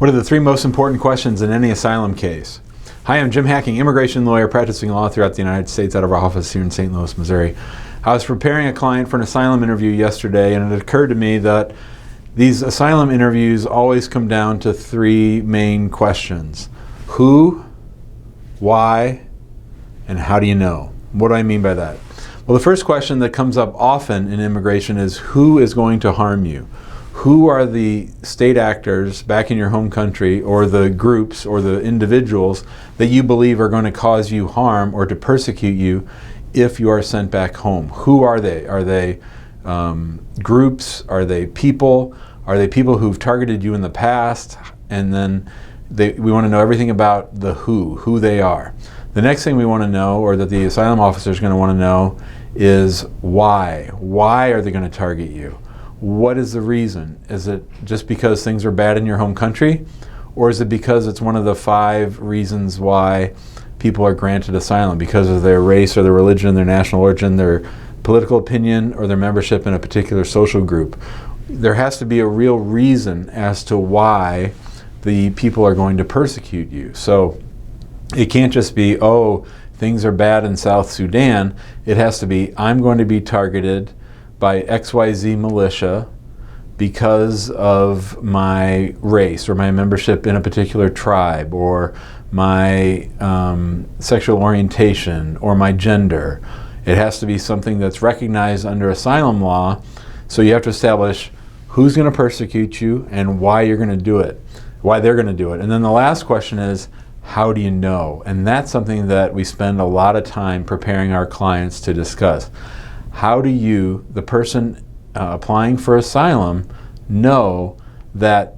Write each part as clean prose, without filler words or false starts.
What are the three most important questions in any asylum case? Hi, I'm Jim Hacking, immigration lawyer practicing law throughout the United States out of our office here in St. Louis, Missouri. I was preparing a client for an asylum interview yesterday, and it occurred to me that these asylum interviews always come down to three main questions. Who, why, and how do you know? What do I mean by that? Well, the first question that comes up often in immigration is who is going to harm you? Who are the state actors back in your home country, or the groups or the individuals that you believe are going to cause you harm or to persecute you if you are sent back home? Who are they? Are they groups? Are they people? Are they people who've targeted you in the past? And then we want to know everything about the who they are. The next thing we want to know, or that the asylum officer is going to want to know, is why. Why are they going to target you? What is the reason? Is it just because things are bad in your home country? Or is it because it's one of the 5 reasons why people are granted asylum? Because of their race or their religion, their national origin, their political opinion, or their membership in a particular social group? There has to be a real reason as to why the people are going to persecute you. So it can't just be, oh, things are bad in South Sudan. It has to be, I'm going to be targeted by XYZ militia because of my race or my membership in a particular tribe or my sexual orientation or my gender. It has to be something that's recognized under asylum law. So you have to establish who's going to persecute you and why you're going to do it, why they're going to do it. And then the last question is, how do you know? And that's something that we spend a lot of time preparing our clients to discuss. How do you, the person applying for asylum, know that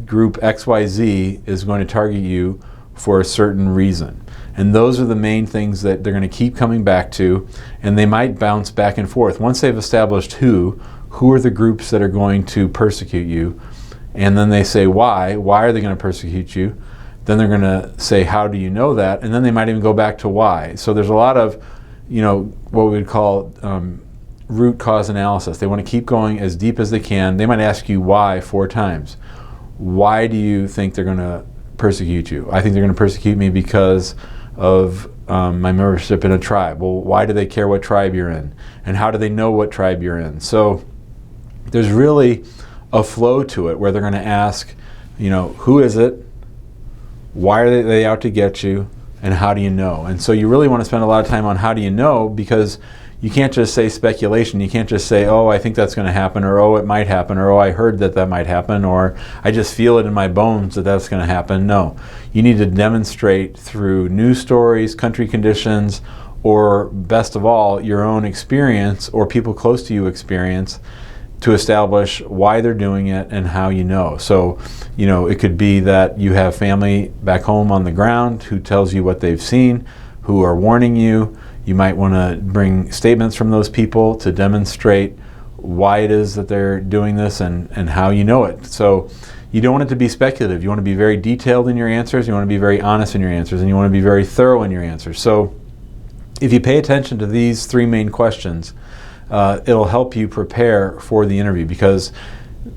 group XYZ is going to target you for a certain reason? And those are the main things that they're going to keep coming back to, and they might bounce back and forth. Once they've established who are the groups that are going to persecute you, and then they say why are they going to persecute you? Then they're going to say, how do you know that? And then they might even go back to why. So there's a lot of, what we would call root cause analysis. They want to keep going as deep as they can. They might ask you why 4 times. Why do you think they're going to persecute you? I think they're going to persecute me because of my membership in a tribe. Well, why do they care what tribe you're in? And how do they know what tribe you're in? So there's really a flow to it where they're going to ask, who is it? Why are they out to get you? And how do you know? And so you really want to spend a lot of time on how do you know, because you can't just say speculation. You can't just say, oh, I think that's going to happen, or oh, it might happen, or oh, I heard that might happen, or I just feel it in my bones that that's going to happen. No, you need to demonstrate through news stories, country conditions, or best of all, your own experience or people close to you experience to establish why they're doing it and how you know. So, it could be that you have family back home on the ground who tells you what they've seen, who are warning you. You might want to bring statements from those people to demonstrate why it is that they're doing this and how you know it. So you don't want it to be speculative. You want to be very detailed in your answers. You want to be very honest in your answers, and you want to be very thorough in your answers. So if you pay attention to these 3 main questions, it'll help you prepare for the interview, because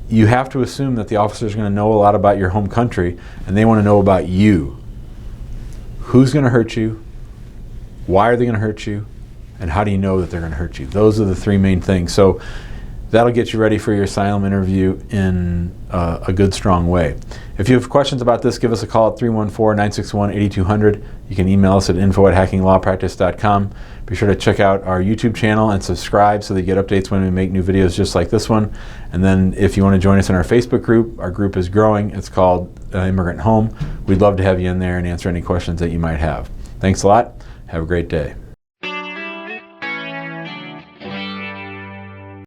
you have to assume that the officer is going to know a lot about your home country, and they want to know about you. Who's going to hurt you? Why are they going to hurt you? And how do you know that they're going to hurt you? Those are the 3 main things. So that'll get you ready for your asylum interview in a good, strong way. If you have questions about this, give us a call at 314-961-8200. You can email us at info@hackinglawpractice.com. Be sure to check out our YouTube channel and subscribe so that you get updates when we make new videos just like this one. And then if you want to join us in our Facebook group, our group is growing. It's called Immigrant Home. We'd love to have you in there and answer any questions that you might have. Thanks a lot. Have a great day.